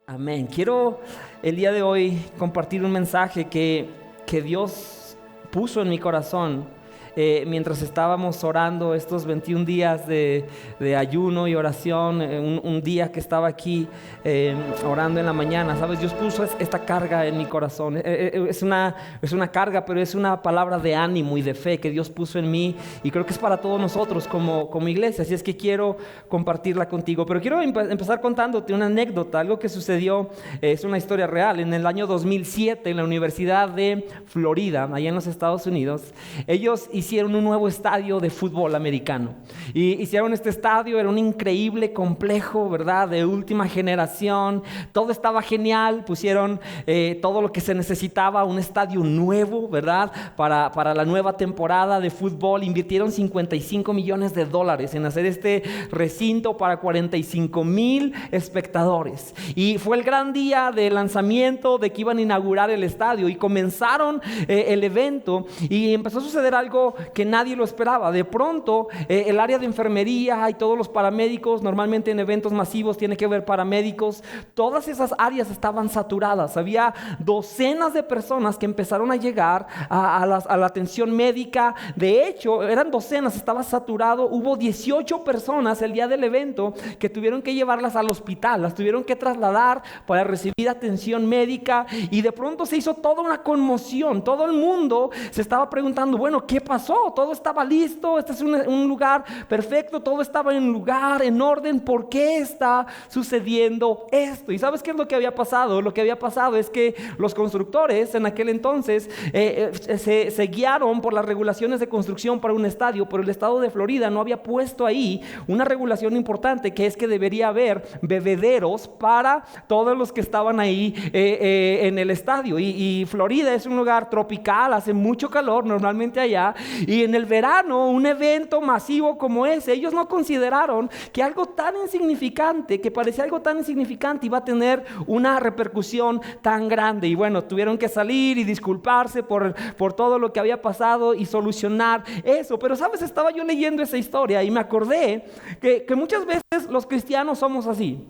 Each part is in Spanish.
Amén. Quiero el día de hoy compartir un mensaje que Dios puso en mi corazón mientras estábamos orando estos 21 días de ayuno y oración. Un día que estaba aquí orando en la mañana, ¿sabes? Dios puso esta carga en mi corazón. Es una carga, pero es una palabra de ánimo y de fe que Dios puso en mí, y creo que es para todos nosotros como iglesia. Así es que quiero compartirla contigo, pero quiero empezar contándote una anécdota, algo que sucedió. Es una historia real. En el año 2007, en la Universidad de Florida, allá en los Estados Unidos, ellos hicieron un nuevo estadio de fútbol americano. Y hicieron este estadio, era un increíble complejo, ¿verdad? De última generación. Todo estaba genial. Pusieron todo lo que se necesitaba, un estadio nuevo, ¿verdad? Para la nueva temporada de fútbol. Invirtieron $55 millones en hacer este recinto para 45,000 espectadores. Y fue el gran día de lanzamiento de que iban a inaugurar el estadio, y comenzaron el evento, y empezó a suceder algo que nadie lo esperaba. De pronto el área de enfermería y todos los paramédicos, normalmente en eventos masivos tiene que haber paramédicos, todas esas áreas estaban saturadas. Había docenas de personas que empezaron a llegar a la atención médica. De hecho, eran docenas, estaba saturado. Hubo 18 personas el día del evento que tuvieron que llevarlas al hospital, las tuvieron que trasladar para recibir atención médica. Y de pronto se hizo toda una conmoción. Todo el mundo se estaba preguntando, bueno, ¿qué pasó? Todo estaba listo, este es un lugar perfecto, todo estaba en lugar, en orden. ¿Por qué está sucediendo esto? ¿Y sabes qué es lo que había pasado? Lo que había pasado es que los constructores en aquel entonces se guiaron por las regulaciones de construcción para un estadio, pero el estado de Florida no había puesto ahí una regulación importante, que es que debería haber bebederos para todos los que estaban ahí en el estadio. Y Florida es un lugar tropical, hace mucho calor normalmente allá, y en el verano un evento masivo como ese, ellos no consideraron que algo tan insignificante, que parecía algo tan insignificante, iba a tener una repercusión tan grande. Y bueno, tuvieron que salir y disculparse por todo lo que había pasado y solucionar eso. Pero sabes, estaba yo leyendo esa historia y me acordé que muchas veces los cristianos somos así.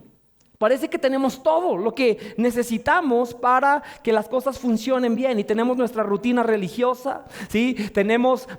Parece que tenemos todo lo que necesitamos para que las cosas funcionen bien, y tenemos nuestra rutina religiosa, ¿sí?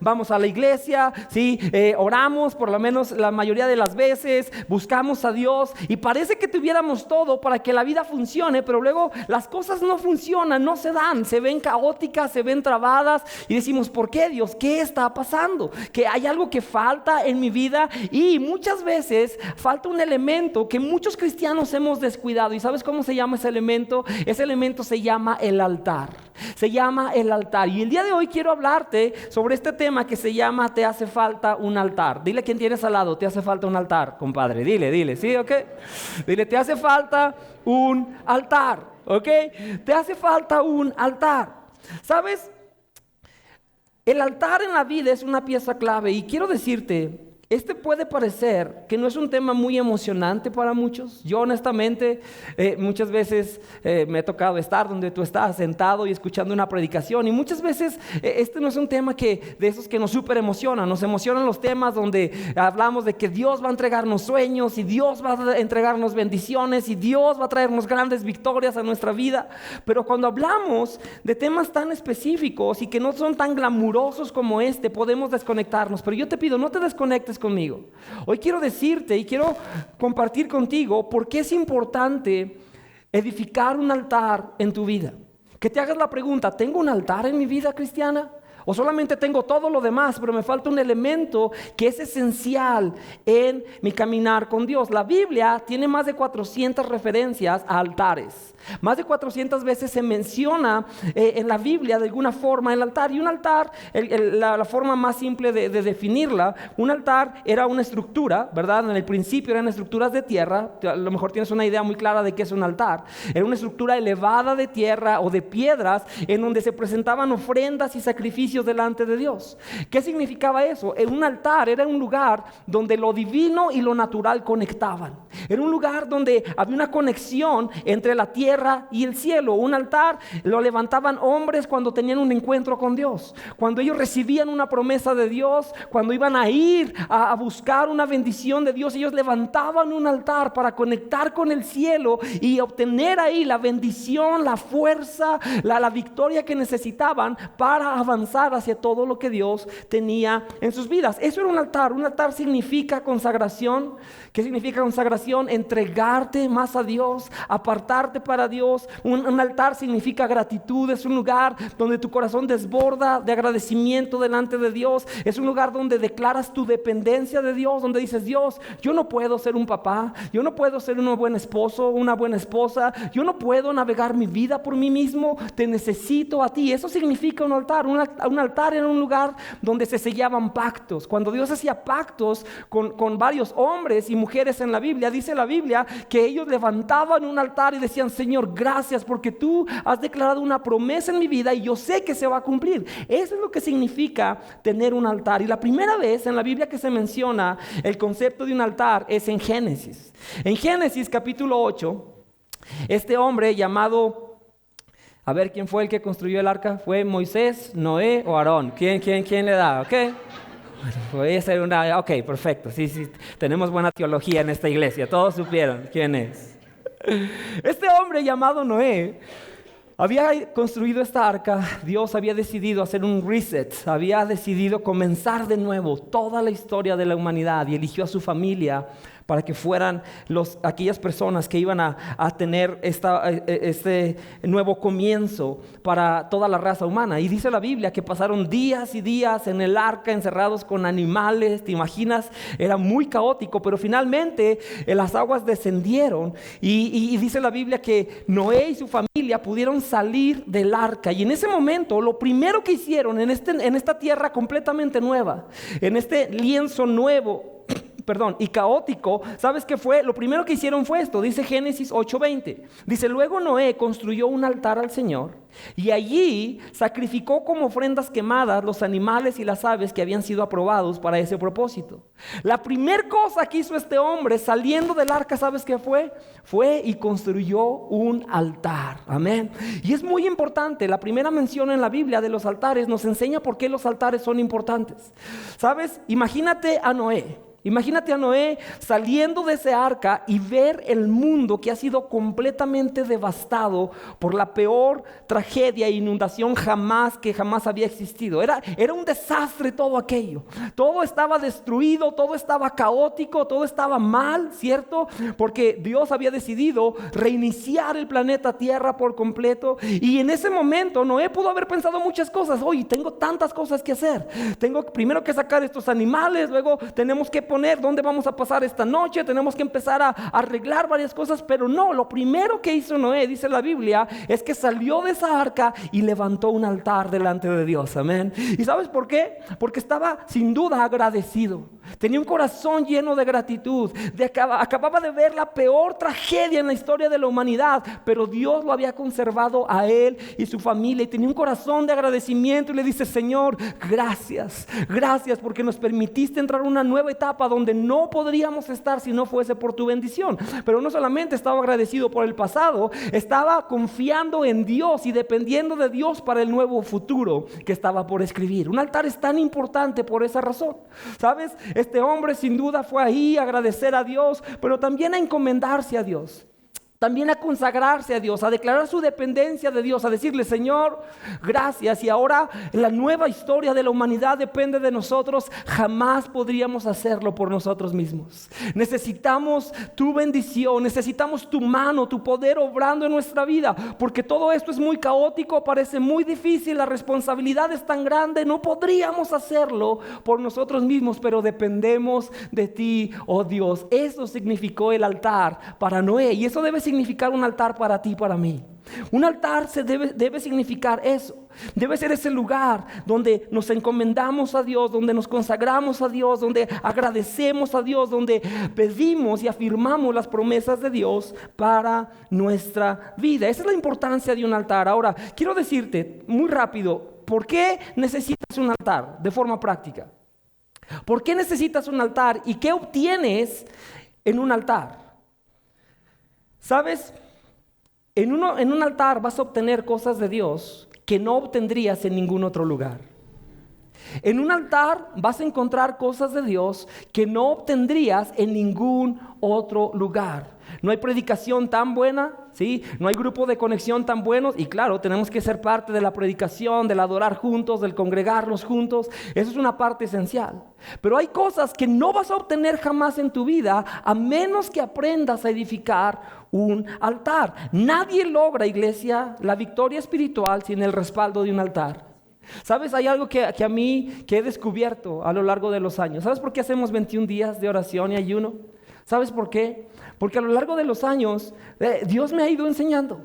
Vamos a la iglesia, ¿sí? Oramos por lo menos la mayoría de las veces, buscamos a Dios, y parece que tuviéramos todo para que la vida funcione, pero luego las cosas no funcionan, no se dan, se ven caóticas, se ven trabadas, y decimos, ¿por qué, Dios? ¿Qué está pasando? Que hay algo que falta en mi vida, y muchas veces falta un elemento que muchos cristianos hemos descuidado. ¿Y sabes cómo se llama ese elemento? Ese elemento se llama el altar. Se llama el altar. Y el día de hoy quiero hablarte sobre este tema que se llama "Te hace falta un altar". Dile a quien tienes al lado: te hace falta un altar, compadre. Dile, ¿sí? ¿Ok? Dile: te hace falta un altar. ¿Ok? Te hace falta un altar. ¿Sabes? El altar en la vida es una pieza clave, y quiero decirte, este puede parecer que no es un tema muy emocionante para muchos. Yo honestamente muchas veces me ha tocado estar donde tú estás sentado y escuchando una predicación, y muchas veces este no es un tema de esos que nos súper emocionan. Nos emocionan los temas donde hablamos de que Dios va a entregarnos sueños, y Dios va a entregarnos bendiciones, y Dios va a traernos grandes victorias a nuestra vida. Pero cuando hablamos de temas tan específicos y que no son tan glamurosos como este, podemos desconectarnos. Pero yo te pido, no te desconectes conmigo. Hoy quiero decirte y quiero compartir contigo por qué es importante edificar un altar en tu vida. Que te hagas la pregunta: ¿tengo un altar en mi vida cristiana? ¿O solamente tengo todo lo demás, pero me falta un elemento que es esencial en mi caminar con Dios? La Biblia tiene más de 400 referencias a altares. Más de 400 veces se menciona en la Biblia de alguna forma el altar. Y un altar, la forma más simple de definirla, un altar era una estructura, ¿verdad? En el principio eran estructuras de tierra. A lo mejor tienes una idea muy clara de qué es un altar. Era una estructura elevada de tierra o de piedras en donde se presentaban ofrendas y sacrificios sacrificios delante de Dios. ¿Qué significaba eso? Un altar era un lugar donde lo divino y lo natural conectaban. Era un lugar donde había una conexión entre la tierra y el cielo. Un altar lo levantaban hombres cuando tenían un encuentro con Dios, cuando ellos recibían una promesa de Dios, cuando iban a ir a buscar una bendición de Dios. Ellos levantaban un altar para conectar con el cielo y obtener ahí la bendición, la fuerza, la victoria que necesitaban para avanzar hacia todo lo que Dios tenía en sus vidas. Eso era un altar. Un altar significa consagración. ¿Qué significa consagración? Entregarte más a Dios, apartarte para Dios. Un altar significa gratitud. Es un lugar donde tu corazón desborda de agradecimiento delante de Dios. Es un lugar donde declaras tu dependencia de Dios, donde dices: Dios, yo no puedo ser un papá, yo no puedo ser un buen esposo, una buena esposa, yo no puedo navegar mi vida por mí mismo, te necesito a ti. Eso significa un altar. Un altar era un lugar donde se sellaban pactos. Cuando Dios hacía pactos con varios hombres y mujeres en la Biblia, dice la Biblia que ellos levantaban un altar y decían: Señor, gracias porque tú has declarado una promesa en mi vida y yo sé que se va a cumplir. Eso es lo que significa tener un altar. Y la primera vez en la Biblia que se menciona el concepto de un altar es en Génesis. En Génesis capítulo 8, este hombre llamado, a ver, ¿quién fue el que construyó el arca? ¿Fue Moisés, Noé o Aarón? ¿Quién le da? ¿Ok? Voy a hacer una... Ok, perfecto. Sí, tenemos buena teología en esta iglesia. Todos supieron quién es. Este hombre llamado Noé había construido esta arca. Dios había decidido hacer un reset, había decidido comenzar de nuevo toda la historia de la humanidad y eligió a su familia para que fueran aquellas personas que iban a tener este nuevo comienzo para toda la raza humana. Y dice la Biblia que pasaron días y días en el arca encerrados con animales. ¿Te imaginas? Era muy caótico, pero finalmente las aguas descendieron y dice la Biblia que Noé y su familia pudieron salir del arca. Y en ese momento lo primero que hicieron en esta tierra completamente nueva, en este lienzo nuevo y caótico, ¿sabes qué fue? Lo primero que hicieron fue esto. Dice Génesis 8:20. Dice: luego Noé construyó un altar al Señor y allí sacrificó como ofrendas quemadas los animales y las aves que habían sido aprobados para ese propósito. La primera cosa que hizo este hombre saliendo del arca, ¿sabes qué fue? Fue y construyó un altar. Amén. Y es muy importante. La primera mención en la Biblia de los altares nos enseña por qué los altares son importantes. ¿Sabes? Imagínate a Noé saliendo de ese arca y ver el mundo que ha sido completamente devastado por la peor tragedia e inundación que jamás había existido. Era un desastre todo aquello. Todo estaba destruido, todo estaba caótico, todo estaba mal, ¿cierto? Porque Dios había decidido reiniciar el planeta Tierra por completo. Y en ese momento Noé pudo haber pensado muchas cosas. Oye, tengo tantas cosas que hacer. Tengo primero que sacar estos animales, luego tenemos que poner dónde vamos a pasar esta noche, tenemos que empezar a arreglar varias cosas. Pero no, lo primero que hizo Noé, dice la Biblia, es que salió de esa arca y levantó un altar delante de Dios. Amén. ¿Y sabes por qué? Porque estaba sin duda agradecido. Tenía un corazón lleno de gratitud. Acababa de ver la peor tragedia en la historia de la humanidad, pero Dios lo había conservado a él y su familia, y tenía un corazón de agradecimiento. Y le dice: Señor, gracias porque nos permitiste entrar a una nueva etapa donde no podríamos estar si no fuese por tu bendición. Pero no solamente estaba agradecido por el pasado, estaba confiando en Dios y dependiendo de Dios para el nuevo futuro que estaba por escribir. Un altar es tan importante por esa razón. ¿Sabes? Este hombre sin duda fue ahí a agradecer a Dios, pero también a encomendarse a Dios. También a consagrarse a Dios, a declarar su dependencia de Dios, a decirle: Señor, gracias. Y ahora la nueva historia de la humanidad depende de nosotros. Jamás podríamos hacerlo por nosotros mismos. Necesitamos tu bendición, necesitamos tu mano, tu poder obrando en nuestra vida, porque todo esto es muy caótico, parece muy difícil, la responsabilidad es tan grande, no podríamos hacerlo por nosotros mismos, pero dependemos de ti, oh Dios. Eso significó el altar para Noé, y eso debe significar un altar para ti y para mí. Un altar debe significar eso. Debe ser ese lugar donde nos encomendamos a Dios, donde nos consagramos a Dios, donde agradecemos a Dios, donde pedimos y afirmamos las promesas de Dios para nuestra vida. Esa es la importancia de un altar. Ahora, quiero decirte muy rápido, ¿por qué necesitas un altar de forma práctica? ¿Por qué necesitas un altar y qué obtienes en un altar? ¿Sabes? En un altar vas a obtener cosas de Dios que no obtendrías en ningún otro lugar. En un altar vas a encontrar cosas de Dios que no obtendrías en ningún otro lugar. No hay predicación tan buena, ¿sí? No hay grupo de conexión tan buenos. Y claro, tenemos que ser parte de la predicación, del adorar juntos, del congregarnos juntos. Eso es una parte esencial. Pero hay cosas que no vas a obtener jamás en tu vida a menos que aprendas a edificar un altar. Nadie logra, iglesia, la victoria espiritual sin el respaldo de un altar. ¿Sabes? Hay algo que a mí he descubierto a lo largo de los años. ¿Sabes por qué hacemos 21 días de oración y ayuno? ¿Sabes por qué? Porque a lo largo de los años Dios me ha ido enseñando.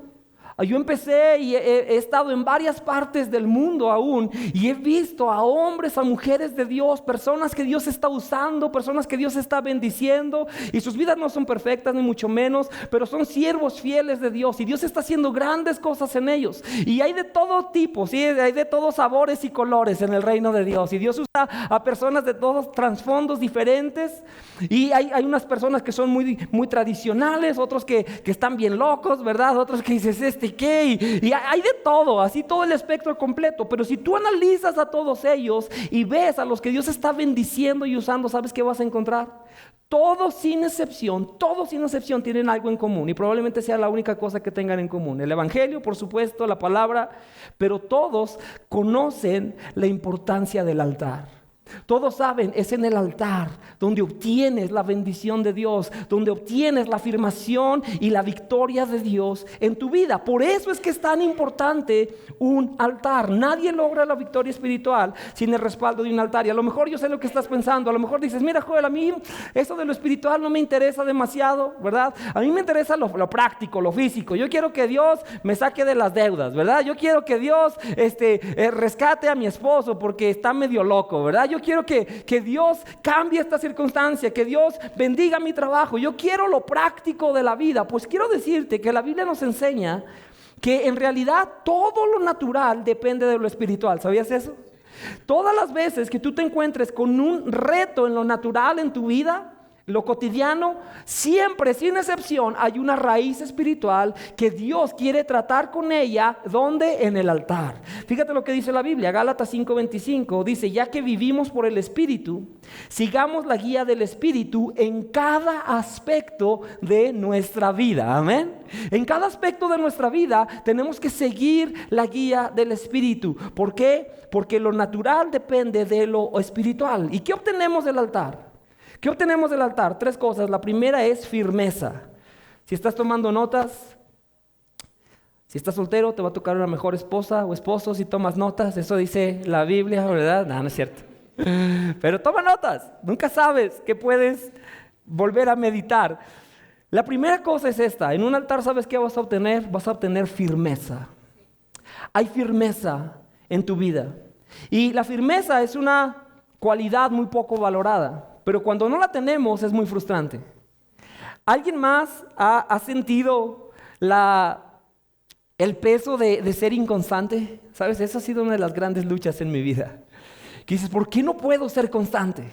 Yo empecé y he estado en varias partes del mundo aún y he visto a hombres, a mujeres de Dios, personas que Dios está usando, personas que Dios está bendiciendo y sus vidas no son perfectas ni mucho menos, pero son siervos fieles de Dios y Dios está haciendo grandes cosas en ellos y hay de todo tipo, ¿sí? Hay de todos sabores y colores en el reino de Dios y Dios usa a personas de todos trasfondos diferentes y hay unas personas que son muy tradicionales, otros que están bien locos, ¿verdad? Otros que dices y hay de todo, así todo el espectro completo. Pero si tú analizas a todos ellos y ves a los que Dios está bendiciendo y usando, ¿sabes qué vas a encontrar? Todos sin excepción tienen algo en común y probablemente sea la única cosa que tengan en común. El evangelio, por supuesto, la palabra, pero todos conocen la importancia del altar. Todos saben, es en el altar donde obtienes la bendición de Dios, donde obtienes la afirmación y la victoria de Dios en tu vida. Por eso es que es tan importante un altar. Nadie logra la victoria espiritual sin el respaldo de un altar. Y a lo mejor yo sé lo que estás pensando. A lo mejor dices, mira Joel, a mí eso de lo espiritual no me interesa demasiado, ¿verdad? A mí me interesa lo práctico, lo físico. Yo quiero que Dios me saque de las deudas, ¿verdad? Yo quiero que Dios rescate a mi esposo porque está medio loco, ¿verdad? Yo quiero que Dios cambie esta circunstancia, que Dios bendiga mi trabajo. Yo quiero lo práctico de la vida. Pues quiero decirte que la Biblia nos enseña que en realidad todo lo natural depende de lo espiritual. ¿Sabías eso? Todas las veces que tú te encuentres con un reto en lo natural en tu vida, lo cotidiano, siempre, sin excepción, hay una raíz espiritual que Dios quiere tratar con ella. ¿Dónde? En el altar. Fíjate lo que dice la Biblia, Gálatas 5:25, dice, ya que vivimos por el Espíritu, sigamos la guía del Espíritu en cada aspecto de nuestra vida. Amén. En cada aspecto de nuestra vida tenemos que seguir la guía del Espíritu. ¿Por qué? Porque lo natural depende de lo espiritual. ¿Y qué obtenemos del altar? ¿Qué obtenemos del altar? 3 cosas. La primera es firmeza. Si estás tomando notas, si estás soltero, te va a tocar una mejor esposa o esposo si tomas notas. Eso dice la Biblia, ¿verdad? No es cierto. Pero toma notas. Nunca sabes qué puedes volver a meditar. La primera cosa es esta. En un altar, ¿sabes qué vas a obtener? Vas a obtener firmeza. Hay firmeza en tu vida. Y la firmeza es una cualidad muy poco valorada. Pero cuando no la tenemos es muy frustrante. ¿Alguien más ha sentido el peso de ser inconstante? ¿Sabes? Esa ha sido una de las grandes luchas en mi vida. Que dices, ¿por qué no puedo ser constante?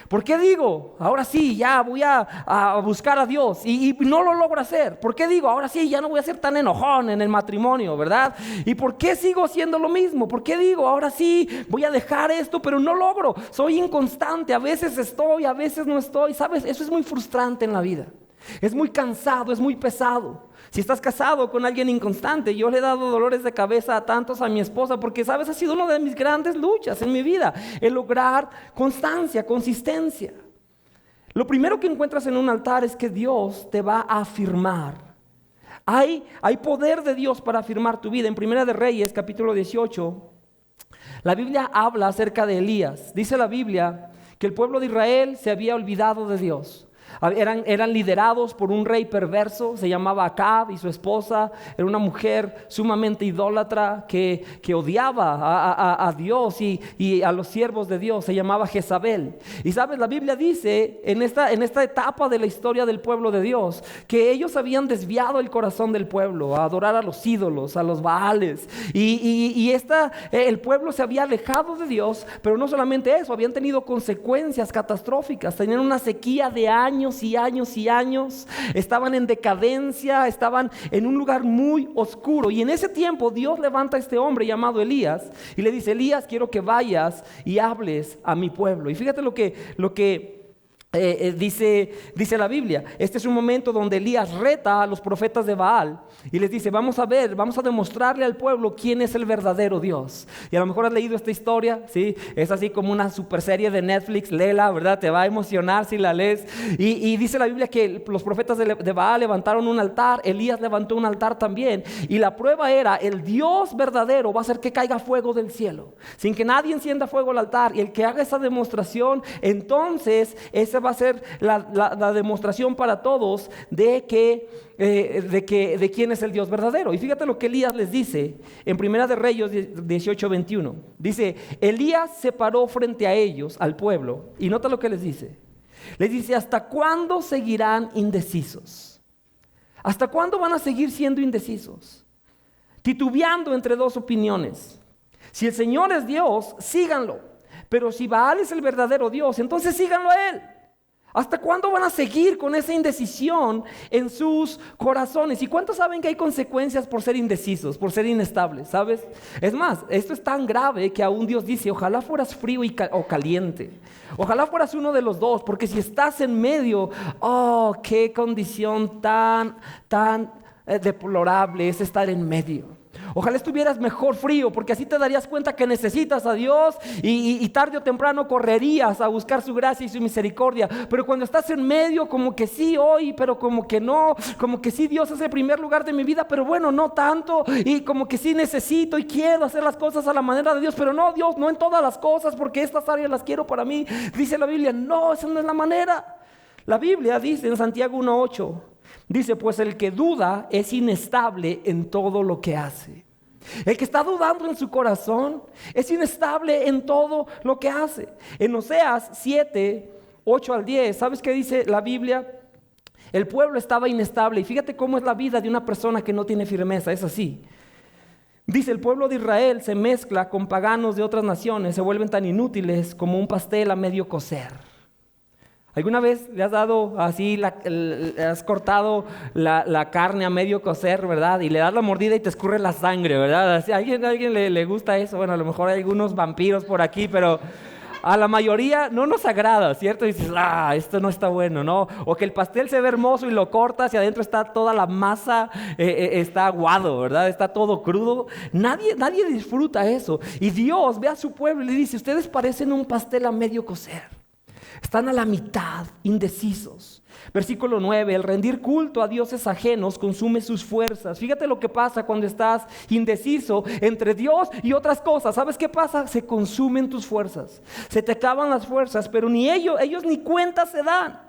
¿Por qué digo, ahora sí, ya voy a buscar a Dios y no lo logro hacer? ¿Por qué digo, ahora sí, ya no voy a ser tan enojón en el matrimonio, ¿verdad? ¿Y por qué sigo haciendo lo mismo? ¿Por qué digo, ahora sí, voy a dejar esto, pero no logro? Soy inconstante, a veces estoy, a veces no estoy. ¿Sabes? Eso es muy frustrante en la vida. Es muy cansado, es muy pesado. Si estás casado con alguien inconstante, yo le he dado dolores de cabeza a tantos a mi esposa porque, ¿sabes? Ha sido una de mis grandes luchas en mi vida, el lograr constancia, consistencia. Lo primero que encuentras en un altar es que Dios te va a afirmar. Hay poder de Dios para afirmar tu vida. En Primera de Reyes, capítulo 18, la Biblia habla acerca de Elías. Dice la Biblia que el pueblo de Israel se había olvidado de Dios. Eran liderados por un rey perverso, se llamaba Acab, y su esposa era una mujer sumamente idólatra que odiaba a Dios y a los siervos de Dios, se llamaba Jezabel. Y sabes, la Biblia dice en esta etapa de la historia del pueblo de Dios que ellos habían desviado el corazón del pueblo a adorar a los ídolos, a los baales, y el pueblo se había alejado de Dios. Pero no solamente eso, habían tenido consecuencias catastróficas, tenían una sequía de años y años y años, estaban en decadencia, estaban en un lugar muy oscuro. Y en ese tiempo Dios levanta a este hombre llamado Elías y le dice: Elías, quiero que vayas y hables a mi pueblo. Y fíjate lo que dice la Biblia. Este es un momento donde Elías reta a los profetas de Baal y les dice: vamos a demostrarle al pueblo quién es el verdadero Dios. Y a lo mejor has leído esta historia, ¿sí? Es así como una super serie de Netflix, léela, ¿verdad? Te va a emocionar si la lees. Y dice la Biblia que los profetas de Baal levantaron un altar, Elías levantó un altar también, y la prueba era: el Dios verdadero va a hacer que caiga fuego del cielo, sin que nadie encienda fuego al altar, y el que haga esa demostración, entonces ese va a ser la demostración para todos de quién es el Dios verdadero. Y fíjate lo que Elías les dice en Primera de Reyes 18:21. Dice: Elías se paró frente a ellos, al pueblo, y nota lo que les dice. Les dice: ¿hasta cuándo seguirán indecisos? ¿Hasta cuándo van a seguir siendo indecisos? Titubeando entre dos opiniones. Si el Señor es Dios, síganlo. Pero si Baal es el verdadero Dios, entonces síganlo a él. ¿Hasta cuándo van a seguir con esa indecisión en sus corazones? ¿Y cuántos saben que hay consecuencias por ser indecisos, por ser inestables? ¿Sabes? Es más, esto es tan grave que aún Dios dice: ojalá fueras frío o caliente. Ojalá fueras uno de los dos, porque si estás en medio, oh, qué condición tan deplorable es estar en medio. Ojalá estuvieras mejor frío, porque así te darías cuenta que necesitas a Dios y tarde o temprano correrías a buscar su gracia y su misericordia. Pero cuando estás en medio, como que sí hoy, pero como que no, como que sí Dios es el primer lugar de mi vida, pero bueno, no tanto, y como que sí necesito y quiero hacer las cosas a la manera de Dios, pero no, Dios, no en todas las cosas, porque estas áreas las quiero para mí. Dice la Biblia: no, esa no es la manera. La Biblia dice en Santiago 1:8, dice: pues el que duda es inestable en todo lo que hace. El que está dudando en su corazón es inestable en todo lo que hace. En Oseas 7:8-10, ¿sabes qué dice la Biblia? El pueblo estaba inestable, y fíjate cómo es la vida de una persona que no tiene firmeza. Es así. Dice: el pueblo de Israel se mezcla con paganos de otras naciones, se vuelven tan inútiles como un pastel a medio cocer. ¿Alguna vez le has dado así, has cortado la carne a medio cocer, verdad? Y le das la mordida y te escurre la sangre, ¿verdad? Así, ¿a alguien le gusta eso? Bueno, a lo mejor hay algunos vampiros por aquí, pero a la mayoría no nos agrada, ¿cierto? Y dices: esto no está bueno, ¿no? O que el pastel se ve hermoso y lo cortas y adentro está toda la masa, está aguado, ¿verdad? Está todo crudo. Nadie disfruta eso. Y Dios ve a su pueblo y le dice: ustedes parecen un pastel a medio cocer. Están a la mitad, indecisos. Versículo 9: el rendir culto a dioses ajenos consume sus fuerzas. Fíjate lo que pasa cuando estás indeciso entre Dios y otras cosas. ¿Sabes qué pasa? Se consumen tus fuerzas. Se te acaban las fuerzas, pero ni ellos ni cuenta se dan.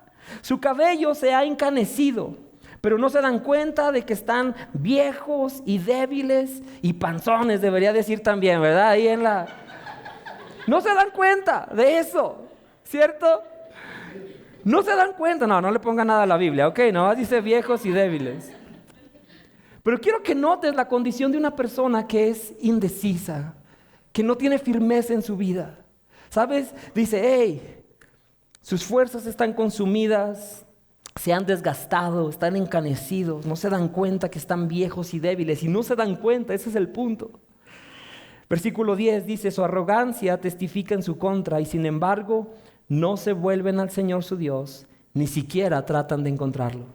Su cabello se ha encanecido, pero no se dan cuenta de que están viejos y débiles y panzones, debería decir también, ¿verdad? No se dan cuenta de eso, ¿cierto? No se dan cuenta. No le ponga nada a la Biblia, ok, no, dice viejos y débiles. Pero quiero que notes la condición de una persona que es indecisa, que no tiene firmeza en su vida. ¿Sabes? Dice: sus fuerzas están consumidas, se han desgastado, están encanecidos, no se dan cuenta que están viejos y débiles, y no se dan cuenta, ese es el punto. Versículo 10 dice: su arrogancia testifica en su contra, y sin embargo no se vuelven al Señor su Dios, ni siquiera tratan de encontrarlo.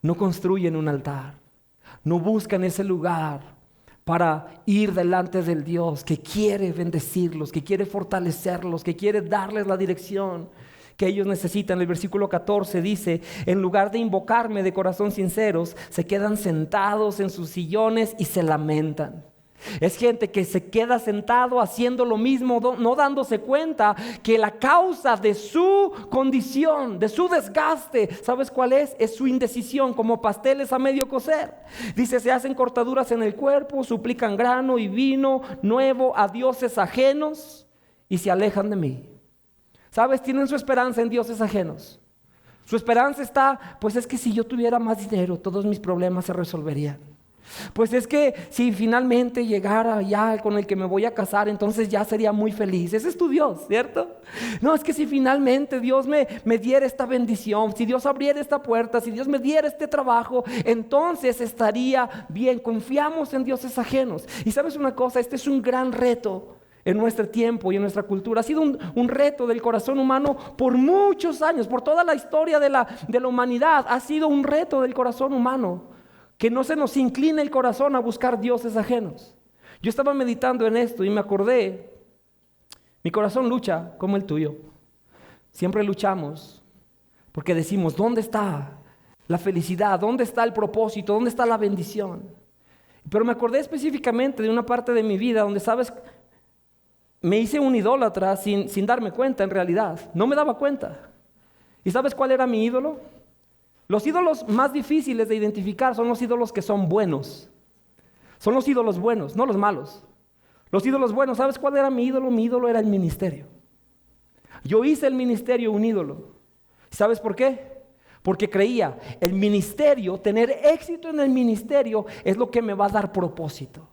No construyen un altar, no buscan ese lugar para ir delante del Dios que quiere bendecirlos, que quiere fortalecerlos, que quiere darles la dirección que ellos necesitan. El versículo 14 dice: en lugar de invocarme de corazón sinceros, se quedan sentados en sus sillones y se lamentan. Es gente que se queda sentado haciendo lo mismo, no dándose cuenta que la causa de su condición, de su desgaste, ¿sabes cuál es? Es su indecisión, como pasteles a medio cocer. Dice, se hacen cortaduras en el cuerpo, suplican grano y vino nuevo a dioses ajenos y se alejan de mí. ¿Sabes? Tienen su esperanza en dioses ajenos. Su esperanza está, pues es que si yo tuviera más dinero, todos mis problemas se resolverían. Pues es que si finalmente llegara ya con el que me voy a casar, entonces ya sería muy feliz. Ese es tu Dios, ¿cierto? No, es que si finalmente Dios me diera esta bendición, si Dios abriera esta puerta, si Dios me diera este trabajo, entonces estaría bien. Confiamos en dioses ajenos. Y sabes una cosa, este es un gran reto en nuestro tiempo y en nuestra cultura. Ha sido un reto del corazón humano por muchos años, por toda la historia de la humanidad. Ha sido un reto del corazón humano, que no se nos incline el corazón a buscar dioses ajenos. Yo estaba meditando en esto y me acordé, mi corazón lucha como el tuyo. Siempre luchamos porque decimos, ¿dónde está la felicidad? ¿Dónde está el propósito? ¿Dónde está la bendición? Pero me acordé específicamente de una parte de mi vida donde, ¿sabes? Me hice un idólatra sin darme cuenta en realidad. No me daba cuenta. ¿Y sabes cuál era mi ídolo? Los ídolos más difíciles de identificar son los ídolos que son buenos. Son los ídolos buenos, no los malos. Los ídolos buenos, ¿sabes cuál era mi ídolo? Mi ídolo era el ministerio. Yo hice el ministerio un ídolo. ¿Sabes por qué? Porque creía, el ministerio, tener éxito en el ministerio es lo que me va a dar propósito.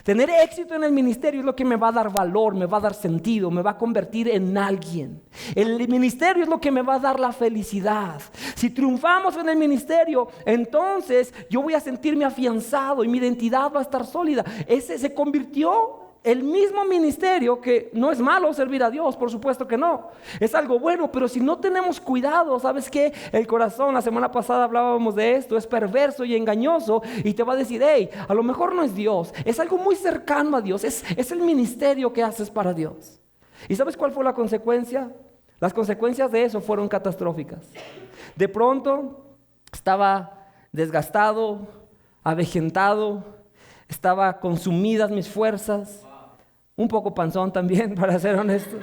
Tener éxito en el ministerio es lo que me va a dar valor, me va a dar sentido, me va a convertir en alguien. El ministerio es lo que me va a dar la felicidad. Si triunfamos en el ministerio, entonces yo voy a sentirme afianzado y mi identidad va a estar sólida. Ese se convirtió el mismo ministerio, que no es malo servir a Dios, por supuesto que no. Es algo bueno, pero si no tenemos cuidado, ¿sabes qué? El corazón, la semana pasada hablábamos de esto, es perverso y engañoso y te va a decir, hey, a lo mejor no es Dios, es algo muy cercano a Dios, es el ministerio que haces para Dios. ¿Y sabes cuál fue la consecuencia? Las consecuencias de eso fueron catastróficas. De pronto estaba desgastado, avejentado, estaba consumidas mis fuerzas. Un poco panzón también, para ser honesto.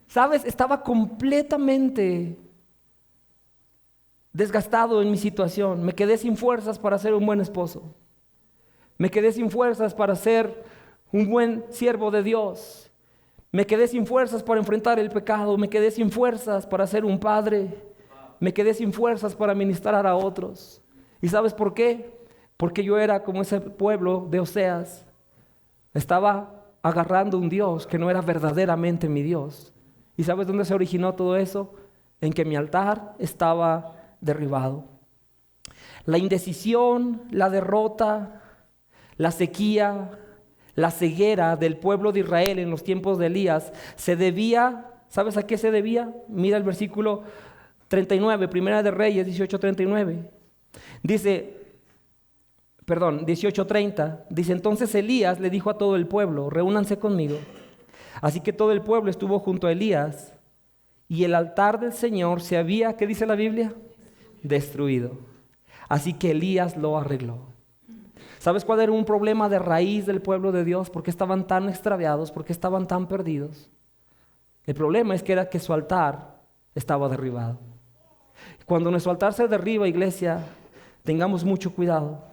¿Sabes? Estaba completamente desgastado en mi situación. Me quedé sin fuerzas para ser un buen esposo. Me quedé sin fuerzas para ser un buen siervo de Dios. Me quedé sin fuerzas para enfrentar el pecado. Me quedé sin fuerzas para ser un padre. Me quedé sin fuerzas para ministrar a otros. ¿Y sabes por qué? Porque yo era como ese pueblo de Oseas. Estaba agarrando un Dios que no era verdaderamente mi Dios. ¿Y sabes dónde se originó todo eso? En que mi altar estaba derribado. La indecisión, la derrota, la sequía, la ceguera del pueblo de Israel en los tiempos de Elías se debía, ¿sabes a qué se debía? Mira el versículo 39, Primera de Reyes 18:39. Dice, 18:30, dice, entonces Elías le dijo a todo el pueblo, reúnanse conmigo. Así que todo el pueblo estuvo junto a Elías y el altar del Señor se había, ¿qué dice la Biblia? Destruido. Así que Elías lo arregló. ¿Sabes cuál era un problema de raíz del pueblo de Dios? ¿Por qué estaban tan extraviados? ¿Por qué estaban tan perdidos? El problema es que era que su altar estaba derribado. Cuando nuestro altar se derriba, iglesia, tengamos mucho cuidado.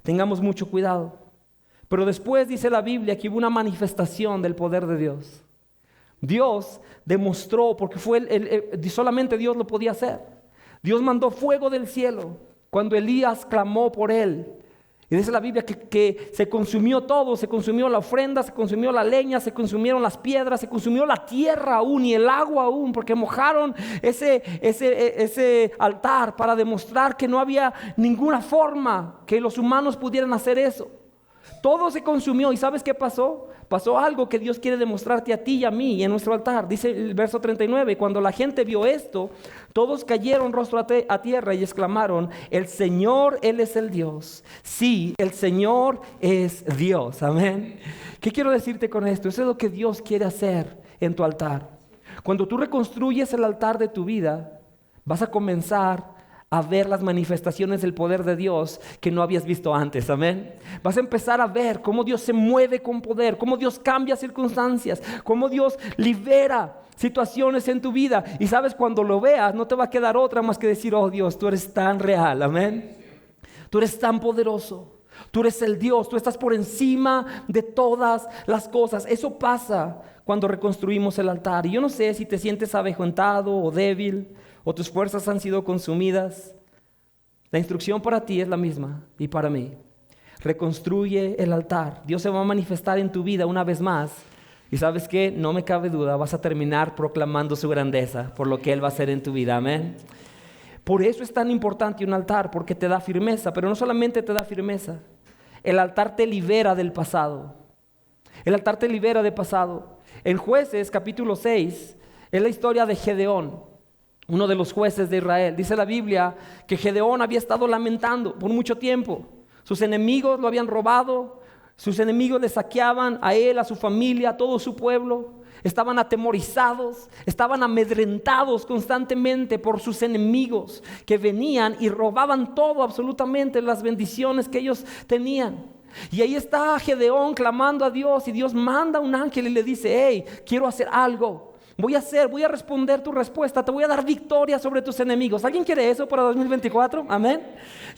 Tengamos mucho cuidado. Pero después dice la Biblia que hubo una manifestación del poder de Dios. Dios demostró, porque solamente Dios lo podía hacer. Dios mandó fuego del cielo cuando Elías clamó por él. Y dice la Biblia que se consumió todo, se consumió la ofrenda, se consumió la leña, se consumieron las piedras, se consumió la tierra aún y el agua aún, porque mojaron ese altar para demostrar que no había ninguna forma que los humanos pudieran hacer eso. Todo se consumió y ¿sabes qué pasó? Pasó algo que Dios quiere demostrarte a ti y a mí y en nuestro altar. Dice el verso 39, cuando la gente vio esto, todos cayeron rostro a tierra y exclamaron, el Señor, Él es el Dios. Sí, el Señor es Dios. Amén. ¿Qué quiero decirte con esto? Eso es lo que Dios quiere hacer en tu altar. Cuando tú reconstruyes el altar de tu vida, vas a comenzar a ver las manifestaciones del poder de Dios que no habías visto antes, amén. Vas a empezar a ver cómo Dios se mueve con poder, cómo Dios cambia circunstancias, cómo Dios libera situaciones en tu vida. Y sabes, cuando lo veas, no te va a quedar otra más que decir: oh Dios, tú eres tan real, amén. Tú eres tan poderoso, tú eres el Dios, tú estás por encima de todas las cosas. Eso pasa cuando reconstruimos el altar. Y yo no sé si te sientes avejentado o débil, o tus fuerzas han sido consumidas. La instrucción para ti es la misma y para mí. Reconstruye el altar. Dios se va a manifestar en tu vida una vez más. Y ¿sabes qué? No me cabe duda, vas a terminar proclamando su grandeza por lo que Él va a hacer en tu vida, amén. Por eso es tan importante un altar, porque te da firmeza. Pero no solamente te da firmeza, el altar te libera del pasado. El altar te libera del pasado. En Jueces capítulo 6 es la historia de Gedeón, uno de los jueces de Israel. Dice la Biblia que Gedeón había estado lamentando por mucho tiempo. Sus enemigos lo habían robado, sus enemigos le saqueaban a él, a su familia, a todo su pueblo. Estaban atemorizados, estaban amedrentados constantemente por sus enemigos que venían y robaban todo, absolutamente las bendiciones que ellos tenían. Y ahí está Gedeón clamando a Dios, y Dios manda un ángel y le dice: hey, quiero hacer algo. Voy a responder tu respuesta, te voy a dar victoria sobre tus enemigos. ¿Alguien quiere eso para 2024? Amén.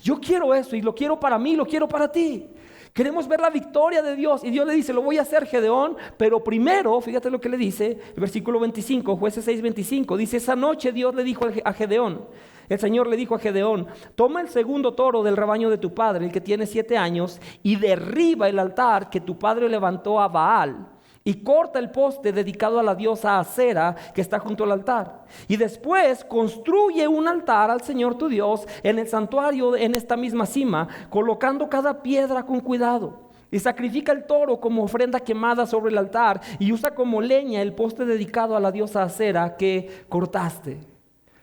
Yo quiero eso, y lo quiero para mí, lo quiero para ti. Queremos ver la victoria de Dios. Y Dios le dice: lo voy a hacer, Gedeón, pero primero, fíjate lo que le dice, el versículo 25, Jueces 6:25, dice: esa noche Dios le dijo a Gedeón, el Señor le dijo a Gedeón: toma el segundo toro del rebaño de tu padre, el que tiene 7 años, y derriba el altar que tu padre levantó a Baal, y corta el poste dedicado a la diosa Acera que está junto al altar. Y después construye un altar al Señor tu Dios en el santuario, en esta misma cima, colocando cada piedra con cuidado. Y sacrifica el toro como ofrenda quemada sobre el altar, y usa como leña el poste dedicado a la diosa Acera que cortaste.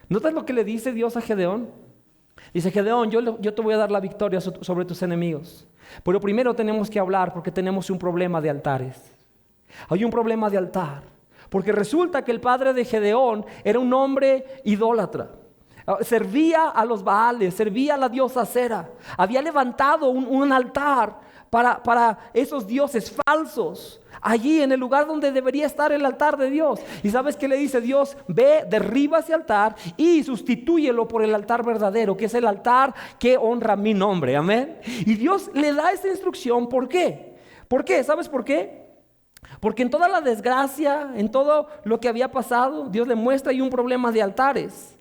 ¿Notas lo que le dice Dios a Gedeón? Dice: Gedeón, yo te voy a dar la victoria sobre tus enemigos. Pero primero tenemos que hablar, porque tenemos un problema de altares. Hay un problema de altar, porque resulta que el padre de Gedeón era un hombre idólatra. Servía a los Baales, servía a la diosa Acera. Había levantado un altar para esos dioses falsos, allí en el lugar donde debería estar el altar de Dios. ¿Y sabes qué le dice Dios? Ve, derriba ese altar y sustitúyelo por el altar verdadero, que es el altar que honra mi nombre, amén. Y Dios le da esta instrucción. ¿Por qué? ¿Por qué? ¿Sabes por qué? Porque en toda la desgracia, en todo lo que había pasado, Dios le muestra ahí un problema de altares.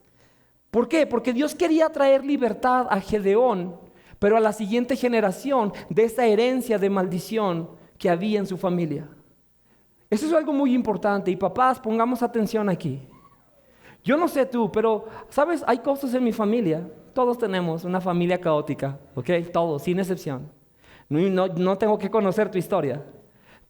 ¿Por qué? Porque Dios quería traer libertad a Gedeón, pero a la siguiente generación, de esa herencia de maldición que había en su familia. Eso es algo muy importante, y papás, pongamos atención aquí. Yo no sé tú, pero ¿sabes? Hay cosas en mi familia. Todos tenemos una familia caótica, ¿ok? Todos, sin excepción. No tengo que conocer tu historia.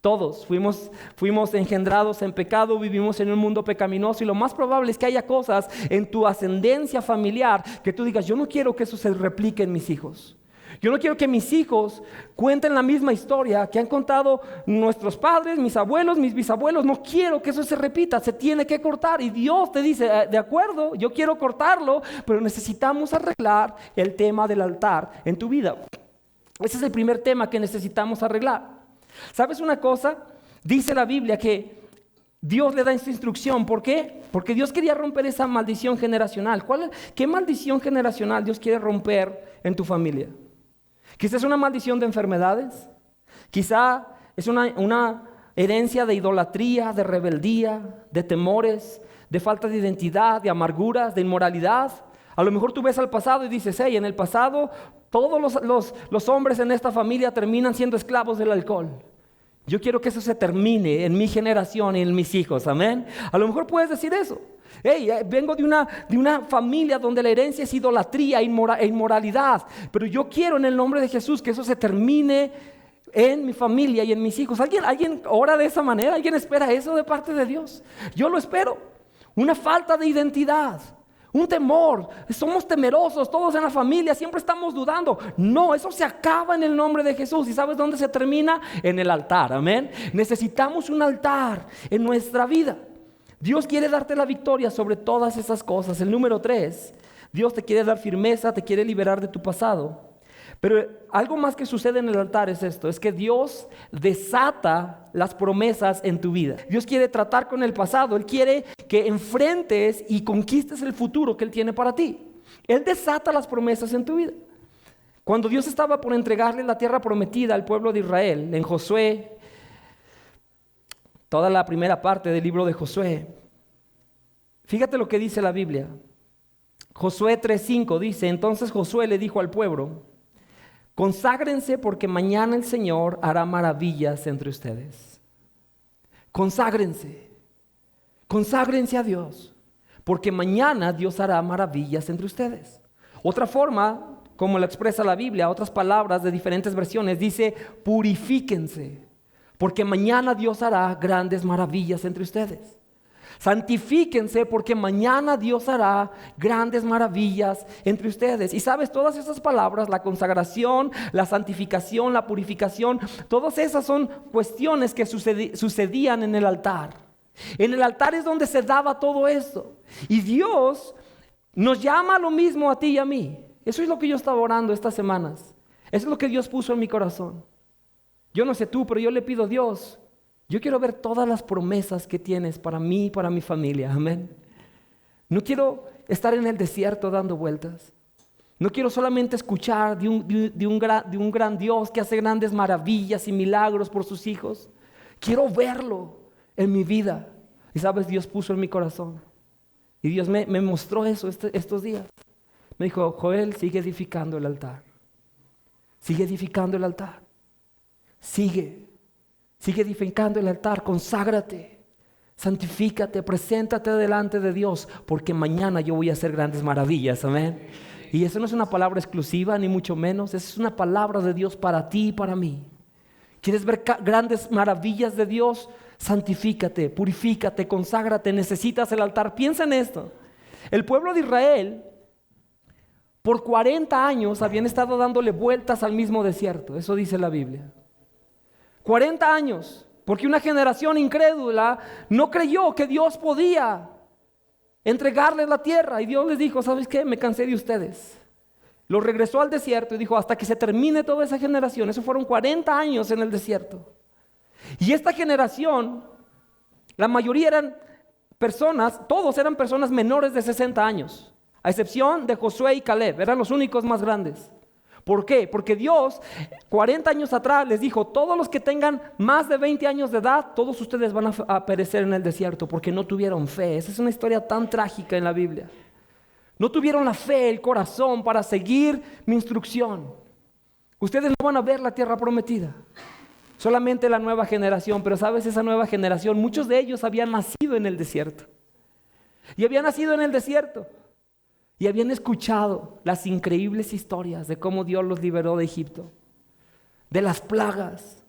Todos fuimos engendrados en pecado, vivimos en un mundo pecaminoso, y lo más probable es que haya cosas en tu ascendencia familiar que tú digas: yo no quiero que eso se replique en mis hijos. Yo no quiero que mis hijos cuenten la misma historia que han contado nuestros padres, mis abuelos, mis bisabuelos. No quiero que eso se repita, se tiene que cortar. Y Dios te dice: de acuerdo, yo quiero cortarlo, pero necesitamos arreglar el tema del altar en tu vida. Ese es el primer tema que necesitamos arreglar. ¿Sabes una cosa? Dice la Biblia que Dios le da esta instrucción. ¿Por qué? Porque Dios quería romper esa maldición generacional. ¿Qué maldición generacional Dios quiere romper en tu familia? Quizás es una maldición de enfermedades. Quizá es una herencia de idolatría, de rebeldía, de temores, de falta de identidad, de amarguras, de inmoralidad. A lo mejor tú ves al pasado y dices: hey, en el pasado todos los hombres en esta familia terminan siendo esclavos del alcohol. Yo quiero que eso se termine en mi generación y en mis hijos, amén. A lo mejor puedes decir eso. Hey, vengo de una familia donde la herencia es idolatría e inmoralidad, pero yo quiero, en el nombre de Jesús, que eso se termine en mi familia y en mis hijos. ¿Alguien ora de esa manera? ¿Alguien espera eso de parte de Dios? Yo lo espero. Una falta de identidad, un temor, somos temerosos todos en la familia, siempre estamos dudando. No, eso se acaba en el nombre de Jesús. ¿Y sabes dónde se termina? En el altar, amén. Necesitamos un altar en nuestra vida. Dios quiere darte la victoria sobre todas esas cosas. El número 3, Dios te quiere dar firmeza, te quiere liberar de tu pasado. Pero algo más que sucede en el altar es esto, es que Dios desata las promesas en tu vida. Dios quiere tratar con el pasado, Él quiere que enfrentes y conquistes el futuro que Él tiene para ti. Él desata las promesas en tu vida. Cuando Dios estaba por entregarle la tierra prometida al pueblo de Israel, en Josué, toda la primera parte del libro de Josué, fíjate lo que dice la Biblia. Josué 3:5 dice, entonces Josué le dijo al pueblo, conságrense porque mañana el Señor hará maravillas entre ustedes. Conságrense a Dios, porque mañana Dios hará maravillas entre ustedes. Otra forma, como lo expresa la Biblia, otras palabras de diferentes versiones, dice purifíquense, porque mañana Dios hará grandes maravillas entre ustedes. Santifíquense porque mañana Dios hará grandes maravillas entre ustedes. Y sabes, todas esas palabras, la consagración, la santificación, la purificación, todas esas son cuestiones que sucedían en el altar. En el altar es donde se daba todo esto. Y Dios nos llama a lo mismo a ti y a mí. Eso es lo que yo estaba orando estas semanas. Eso es lo que Dios puso en mi corazón. Yo no sé tú, pero yo le pido a Dios, yo quiero ver todas las promesas que tienes para mí y para mi familia. Amén. No quiero estar en el desierto dando vueltas. No quiero solamente escuchar de un gran Dios que hace grandes maravillas y milagros por sus hijos. Quiero verlo en mi vida. Y sabes, Dios puso en mi corazón. Y Dios me mostró eso estos días. Me dijo, Joel, sigue edificando el altar. Sigue edificando el altar. Sigue edificando el altar, conságrate, santifícate, preséntate delante de Dios, porque mañana yo voy a hacer grandes maravillas, amén. Y eso no es una palabra exclusiva, ni mucho menos, es una palabra de Dios para ti y para mí. ¿Quieres ver grandes maravillas de Dios? Santifícate, purifícate, conságrate, necesitas el altar. Piensa en esto, el pueblo de Israel por 40 años habían estado dándole vueltas al mismo desierto, eso dice la Biblia. 40 años, porque una generación incrédula no creyó que Dios podía entregarles la tierra. Y Dios les dijo, ¿sabes qué? Me cansé de ustedes. Los regresó al desierto y dijo, hasta que se termine toda esa generación. Eso fueron 40 años en el desierto. Y esta generación, la mayoría eran personas, todos eran personas menores de 60 años, a excepción de Josué y Caleb, eran los únicos más grandes. ¿Por qué? Porque Dios 40 años atrás les dijo, todos los que tengan más de 20 años de edad, todos ustedes van a perecer en el desierto porque no tuvieron fe. Esa es una historia tan trágica en la Biblia. No tuvieron la fe, el corazón para seguir mi instrucción. Ustedes no van a ver la tierra prometida, solamente la nueva generación. Pero sabes, esa nueva generación, muchos de ellos habían nacido en el desierto. Y habían nacido en el desierto. Y habían escuchado las increíbles historias de cómo Dios los liberó de Egipto, de las plagas,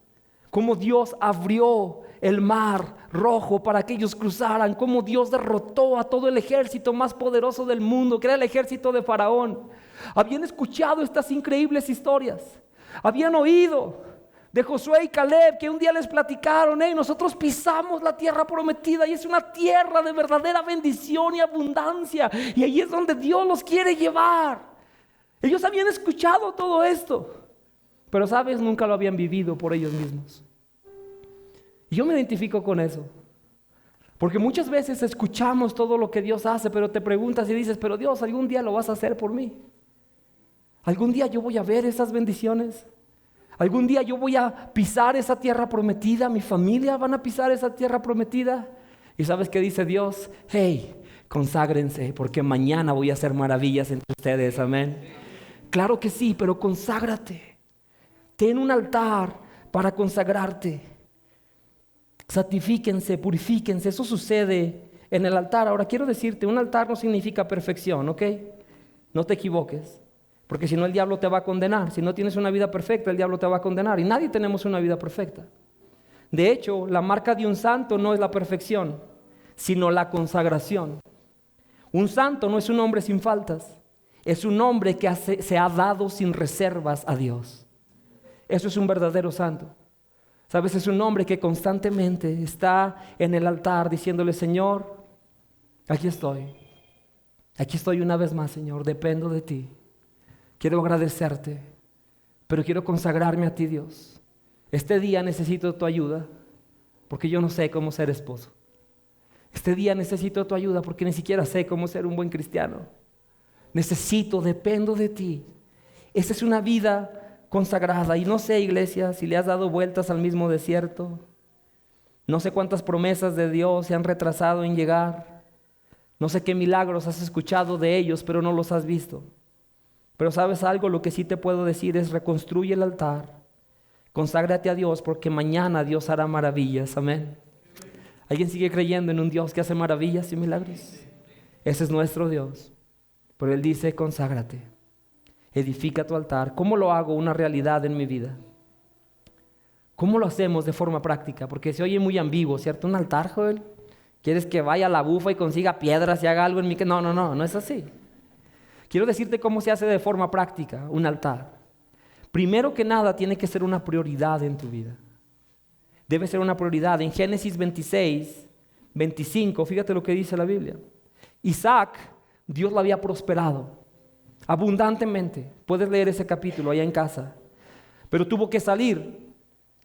cómo Dios abrió el mar rojo para que ellos cruzaran, cómo Dios derrotó a todo el ejército más poderoso del mundo, que era el ejército de Faraón. Habían escuchado estas increíbles historias, habían oído de Josué y Caleb, que un día les platicaron, nosotros pisamos la tierra prometida y es una tierra de verdadera bendición y abundancia, y ahí es donde Dios los quiere llevar. Ellos habían escuchado todo esto, pero sabes, nunca lo habían vivido por ellos mismos. Y yo me identifico con eso, porque muchas veces escuchamos todo lo que Dios hace, pero te preguntas y dices, pero Dios, ¿algún día lo vas a hacer por mí? ¿Algún día yo voy a ver esas bendiciones? ¿Algún día yo voy a pisar esa tierra prometida? ¿Mi familia van a pisar esa tierra prometida? ¿Y sabes qué dice Dios? Hey, conságrense, porque mañana voy a hacer maravillas entre ustedes, amén. Claro que sí, pero conságrate. Ten un altar para consagrarte. Santifíquense, purifíquense. Eso sucede en el altar. Ahora quiero decirte, un altar no significa perfección, ¿ok? No te equivoques. Porque si no, el diablo te va a condenar. Si no tienes una vida perfecta, el diablo te va a condenar. Y nadie tenemos una vida perfecta. De hecho, la marca de un santo no es la perfección, sino la consagración. Un santo no es un hombre sin faltas. Es un hombre que se ha dado sin reservas a Dios. Eso es un verdadero santo. Sabes, es un hombre que constantemente está en el altar diciéndole, Señor, aquí estoy. Aquí estoy una vez más, Señor, dependo de ti. Quiero agradecerte, pero quiero consagrarme a ti, Dios. Este día necesito tu ayuda, porque yo no sé cómo ser esposo. Este día necesito tu ayuda, porque ni siquiera sé cómo ser un buen cristiano. Dependo de ti. Esa es una vida consagrada. Y no sé, iglesia, si le has dado vueltas al mismo desierto. No sé cuántas promesas de Dios se han retrasado en llegar. No sé qué milagros has escuchado de ellos, pero no los has visto. Pero ¿sabes algo? Lo que sí te puedo decir es: reconstruye el altar. Conságrate a Dios, porque mañana Dios hará maravillas. Amén. ¿Alguien sigue creyendo en un Dios que hace maravillas y milagros? Ese es nuestro Dios. Pero Él dice: conságrate, edifica tu altar. ¿Cómo lo hago una realidad en mi vida? ¿Cómo lo hacemos de forma práctica? Porque se oye muy ambiguo, ¿cierto? Un altar, Joel. ¿Quieres que vaya a la bufa y consiga piedras y haga algo en mi casa? No es así. Quiero decirte cómo se hace de forma práctica un altar. Primero que nada, tiene que ser una prioridad en tu vida. Debe ser una prioridad. En Génesis 26, 25, fíjate lo que dice la Biblia. Isaac, Dios lo había prosperado abundantemente. Puedes leer ese capítulo allá en casa. Pero tuvo que salir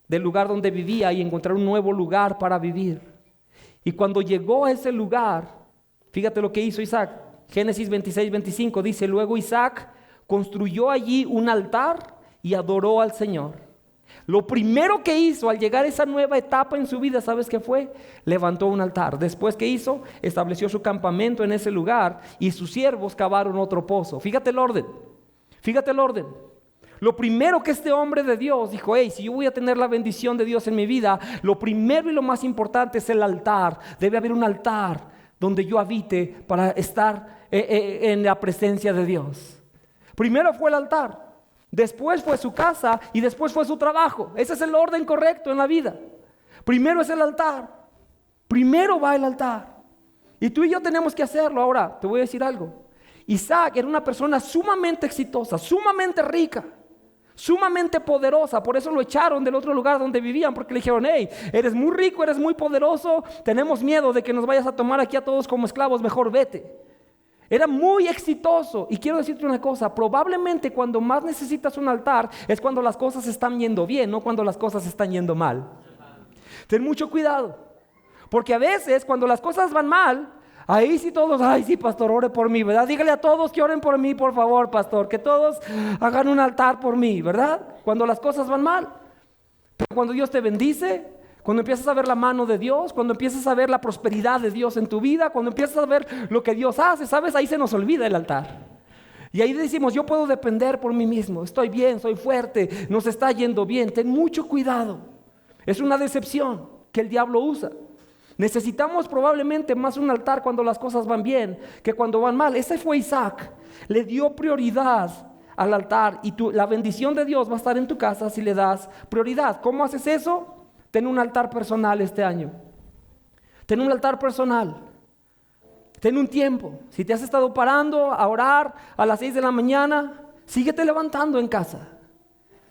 del lugar donde vivía y encontrar un nuevo lugar para vivir. Y cuando llegó a ese lugar, fíjate lo que hizo Isaac. Génesis 26, 25 dice: luego Isaac construyó allí un altar y adoró al Señor. Lo primero que hizo al llegar a esa nueva etapa en su vida, ¿sabes qué fue? Levantó un altar. Después, ¿qué hizo? Estableció su campamento en ese lugar y sus siervos cavaron otro pozo. Fíjate el orden. Lo primero que este hombre de Dios dijo: hey, si yo voy a tener la bendición de Dios en mi vida, lo primero y lo más importante es el altar. Debe haber un altar donde yo habite para estar en la presencia de Dios. Primero fue el altar, después fue su casa y después fue su trabajo. Ese es el orden correcto en la vida. Primero es el altar, primero va el altar. Y tú y yo tenemos que hacerlo. Ahora, te voy a decir algo. Isaac era una persona sumamente exitosa, sumamente rica, sumamente poderosa. Por eso lo echaron del otro lugar donde vivían, porque le dijeron: hey, eres muy rico, eres muy poderoso, tenemos miedo de que nos vayas a tomar aquí a todos como esclavos, mejor vete. Era muy exitoso. Y quiero decirte una cosa: probablemente cuando más necesitas un altar es cuando las cosas están yendo bien, no cuando las cosas están yendo mal. Ten mucho cuidado, porque a veces cuando las cosas van mal, ahí sí todos: ay, sí, pastor, ore por mí, ¿verdad? Dígale a todos que oren por mí, por favor, pastor, que todos hagan un altar por mí, ¿verdad? Cuando las cosas van mal. Pero cuando Dios te bendice, cuando empiezas a ver la mano de Dios, cuando empiezas a ver la prosperidad de Dios en tu vida, cuando empiezas a ver lo que Dios hace, ¿sabes? Ahí se nos olvida el altar. Y ahí decimos: yo puedo depender por mí mismo, estoy bien, soy fuerte, nos está yendo bien. Ten mucho cuidado. Es una decepción que el diablo usa. Necesitamos probablemente más un altar cuando las cosas van bien que cuando van mal. Ese fue Isaac. Le dio prioridad al altar, y la bendición de Dios va a estar en tu casa si le das prioridad. ¿Cómo haces eso? Ten un altar personal este año. Ten un altar personal. Ten un tiempo. Si te has estado parando a orar a las 6 de la mañana, síguete levantando en casa.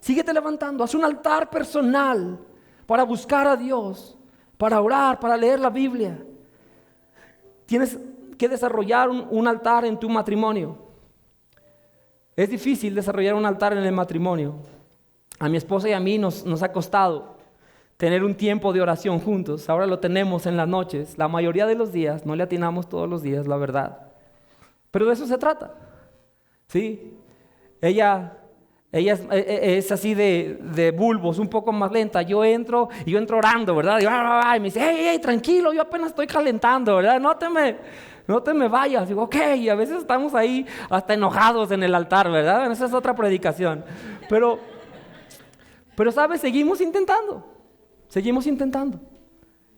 Síguete levantando. Haz un altar personal para buscar a Dios, para orar, para leer la Biblia. Tienes que desarrollar un altar en tu matrimonio. Es difícil desarrollar un altar en el matrimonio. A mi esposa y a mí nos ha costado tener un tiempo de oración juntos. Ahora lo tenemos en las noches, la mayoría de los días. No le atinamos todos los días, la verdad. Pero de eso se trata. ¿Sí? Ella es así de bulbos, un poco más lenta. Yo entro orando, ¿verdad? Y me dice: hey, tranquilo, yo apenas estoy calentando, ¿verdad? No te me vayas. Digo: ok. Y a veces estamos ahí hasta enojados en el altar, ¿verdad? Esa es otra predicación. Pero ¿sabes? Seguimos intentando.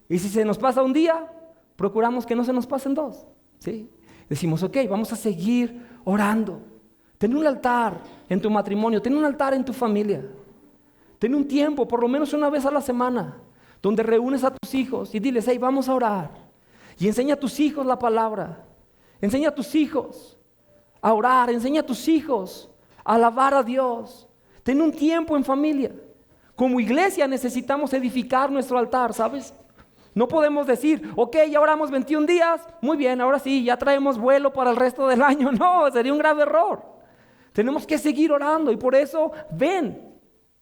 Y si se nos pasa un día, procuramos que no se nos pasen 2. ¿Sí? Decimos: ok, vamos a seguir orando. Ten un altar en tu matrimonio, ten un altar en tu familia. Ten un tiempo, por lo menos una vez a la semana, donde reúnes a tus hijos y diles: hey, vamos a orar. Y enseña a tus hijos la palabra. Enseña a tus hijos a orar. Enseña a tus hijos a alabar a Dios. Ten un tiempo en familia. Como iglesia necesitamos edificar nuestro altar, ¿sabes? No podemos decir, ok, ya oramos 21 días, muy bien, ahora sí, ya traemos vuelo para el resto del año. No, sería un grave error. Tenemos que seguir orando y por eso, ven,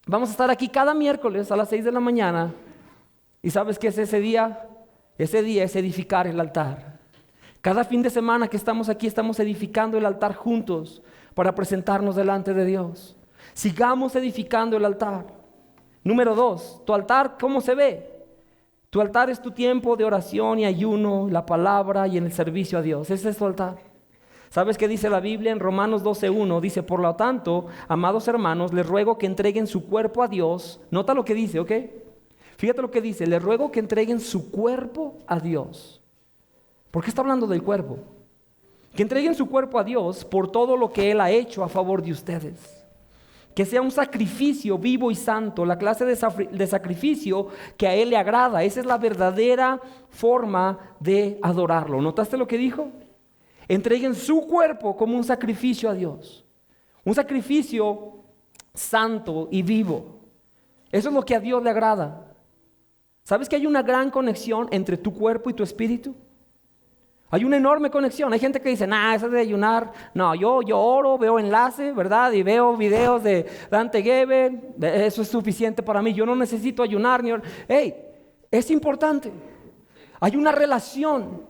vamos a estar aquí cada miércoles a las 6 de la mañana. ¿Y sabes qué es ese día? Ese día es edificar el altar. Cada fin de semana que estamos aquí, estamos edificando el altar juntos para presentarnos delante de Dios. Sigamos edificando el altar. Número 2, tu altar, ¿cómo se ve? Tu altar es tu tiempo de oración y ayuno, la palabra y en el servicio a Dios. Ese es tu altar. ¿Sabes qué dice la Biblia en Romanos 12:1? Dice, por lo tanto, amados hermanos, les ruego que entreguen su cuerpo a Dios. Nota lo que dice, ¿ok? Fíjate lo que dice, les ruego que entreguen su cuerpo a Dios. ¿Por qué está hablando del cuerpo? Que entreguen su cuerpo a Dios por todo lo que Él ha hecho a favor de ustedes. Que sea un sacrificio vivo y santo, la clase de sacrificio que a Él le agrada. Esa es la verdadera forma de adorarlo. ¿Notaste lo que dijo? Entreguen su cuerpo como un sacrificio a Dios. Un sacrificio santo y vivo. Eso es lo que a Dios le agrada. ¿Sabes que hay una gran conexión entre tu cuerpo y tu espíritu? Hay una enorme conexión. Hay gente que dice, eso es de ayunar. No, yo oro, veo enlace, ¿verdad? Y veo videos de Dante Gebel. Eso es suficiente para mí. Yo no necesito ayunar. Hey, es importante. Hay una relación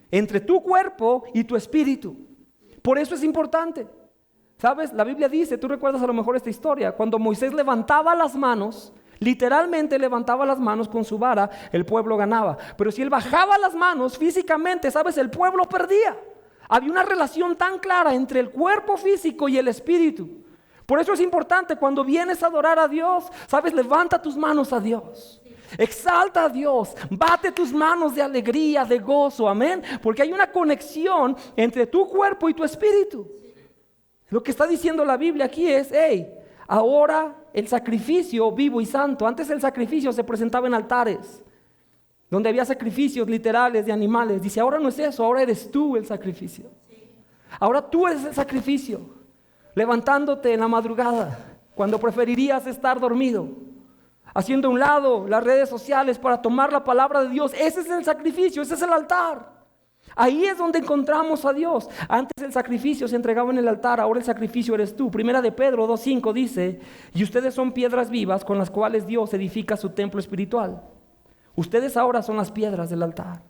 entre tu cuerpo y tu espíritu. Por eso es importante. ¿Sabes? La Biblia dice, tú recuerdas a lo mejor esta historia, cuando Moisés levantaba las manos, literalmente levantaba las manos con su vara, el pueblo ganaba. Pero si él bajaba las manos físicamente, ¿sabes? El pueblo perdía. Había una relación tan clara entre el cuerpo físico y el espíritu. Por eso es importante cuando vienes a adorar a Dios, ¿sabes? Levanta tus manos a Dios. Exalta a Dios, bate tus manos de alegría, de gozo, amén. Porque hay una conexión entre tu cuerpo y tu espíritu. Lo que está diciendo la Biblia aquí es, ahora el sacrificio vivo y santo. Antes el sacrificio se presentaba en altares, donde había sacrificios literales de animales. Dice, ahora no es eso, ahora eres tú el sacrificio. Ahora tú eres el sacrificio, levantándote en la madrugada, cuando preferirías estar dormido, haciendo a un lado las redes sociales para tomar la palabra de Dios. Ese es el sacrificio, ese es el altar. Ahí es donde encontramos a Dios. Antes el sacrificio se entregaba en el altar, ahora el sacrificio eres tú. Primera de Pedro 2:5 dice, y ustedes son piedras vivas con las cuales Dios edifica su templo espiritual. Ustedes ahora son las piedras del altar.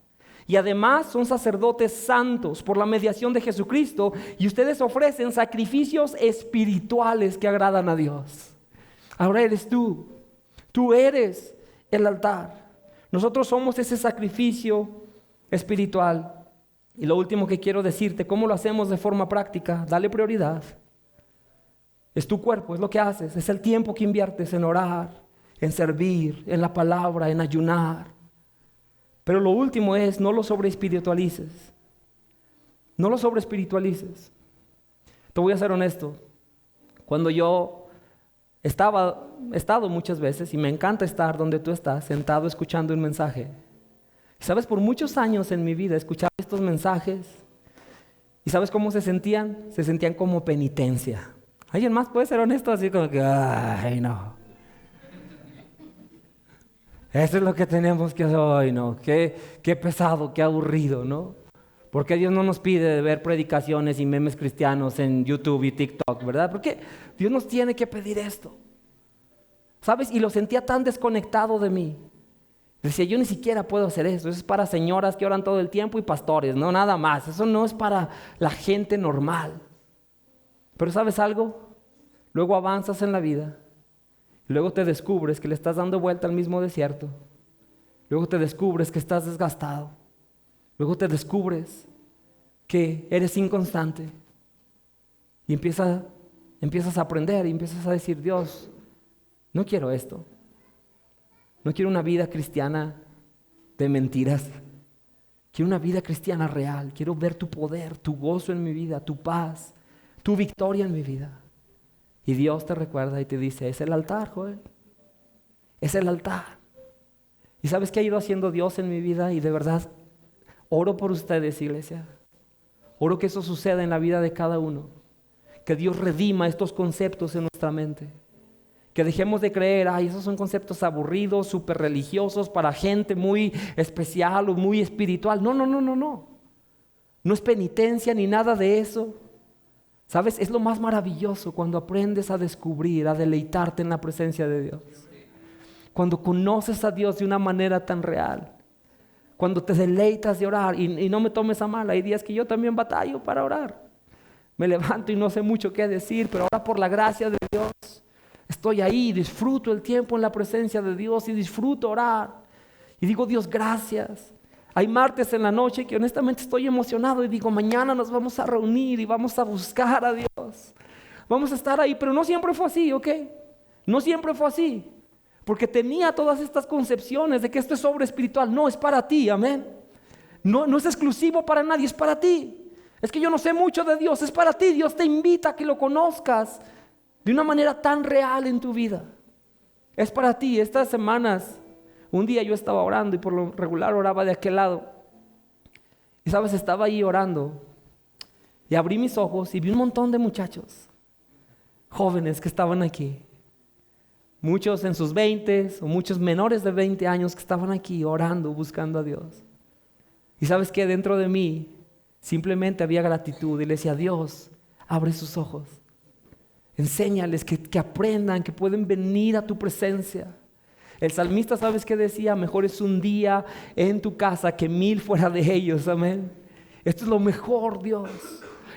Y además son sacerdotes santos por la mediación de Jesucristo, y ustedes ofrecen sacrificios espirituales que agradan a Dios. Ahora eres tú. Tú eres el altar. Nosotros somos ese sacrificio espiritual. Y lo último que quiero decirte, ¿cómo lo hacemos de forma práctica? Dale prioridad. Es tu cuerpo, es lo que haces, es el tiempo que inviertes en orar, en servir, en la palabra, en ayunar. Pero lo último es, no lo sobreespiritualices. No lo sobreespiritualices. Te voy a ser honesto. Cuando yo he estado muchas veces, y me encanta estar donde tú estás, sentado escuchando un mensaje. ¿Sabes? Por muchos años en mi vida escuchaba estos mensajes. ¿Y sabes cómo se sentían? Se sentían como penitencia. ¿Alguien más puede ser honesto? Así como que, ay no. Eso es lo que tenemos que hacer hoy, ¿no? Qué pesado, qué aburrido, ¿no? ¿Por qué Dios no nos pide ver predicaciones y memes cristianos en YouTube y TikTok, verdad? ¿Por qué Dios nos tiene que pedir esto? ¿Sabes? Y lo sentía tan desconectado de mí. Decía, yo ni siquiera puedo hacer eso. Eso es para señoras que oran todo el tiempo y pastores, no nada más. Eso no es para la gente normal. Pero ¿sabes algo? Luego avanzas en la vida. Luego te descubres que le estás dando vuelta al mismo desierto. Luego te descubres que estás desgastado. Luego te descubres que eres inconstante. Y empiezas a aprender y empiezas a decir, Dios, no quiero esto. No quiero una vida cristiana de mentiras. Quiero una vida cristiana real. Quiero ver tu poder, tu gozo en mi vida, tu paz, tu victoria en mi vida. Y Dios te recuerda y te dice, es el altar, Joel. Es el altar. ¿Y sabes qué ha ido haciendo Dios en mi vida? Y de verdad, oro por ustedes, iglesia. Oro que eso suceda en la vida de cada uno. Que Dios redima estos conceptos en nuestra mente. Que dejemos de creer, ay, esos son conceptos aburridos, súper religiosos para gente muy especial o muy espiritual. No, no, no, no, no. No es penitencia ni nada de eso. ¿Sabes? Es lo más maravilloso cuando aprendes a descubrir, a deleitarte en la presencia de Dios. Cuando conoces a Dios de una manera tan real. Cuando te deleitas de orar. Y no me tomes a mal, hay días que yo también batallo para orar. Me levanto y no sé mucho qué decir, pero ahora por la gracia de Dios estoy ahí, disfruto el tiempo en la presencia de Dios y disfruto orar. Y digo, Dios, gracias. Hay martes en la noche que honestamente estoy emocionado y digo, mañana nos vamos a reunir y vamos a buscar a Dios. Vamos a estar ahí, pero no siempre fue así, ¿ok? No siempre fue así. Porque tenía todas estas concepciones de que esto es obra espiritual. No, es para ti, amén. No es exclusivo para nadie, es para ti. Es que yo no sé mucho de Dios, es para ti. Dios te invita a que lo conozcas de una manera tan real en tu vida. Es para ti. Estas semanas, un día yo estaba orando y por lo regular oraba de aquel lado. Y sabes, estaba ahí orando y abrí mis ojos y vi un montón de muchachos, jóvenes que estaban aquí. Muchos en sus 20s o muchos menores de 20 años que estaban aquí orando, buscando a Dios. Y sabes que dentro de mí simplemente había gratitud y le decía, Dios, abre sus ojos. Enséñales que aprendan, que pueden venir a tu presencia. El salmista, ¿sabes qué decía? Mejor es un día en tu casa que 1000 fuera de ellos, amén. Esto es lo mejor, Dios.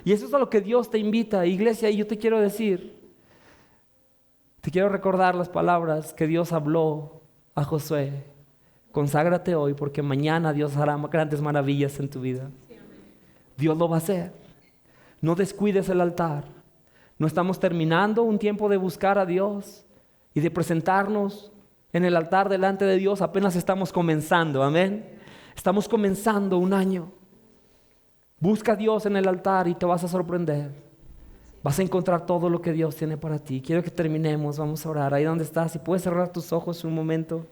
Y eso es a lo que Dios te invita, iglesia. Y yo te quiero decir, te quiero recordar las palabras que Dios habló a Josué. Conságrate hoy porque mañana Dios hará grandes maravillas en tu vida. Dios lo va a hacer. No descuides el altar. No estamos terminando un tiempo de buscar a Dios y de presentarnos en el altar delante de Dios. Apenas estamos comenzando, amén. Estamos comenzando un año. Busca a Dios en el altar y te vas a sorprender. Vas a encontrar todo lo que Dios tiene para ti. Quiero que terminemos, vamos a orar. Ahí donde estás, si puedes cerrar tus ojos un momento.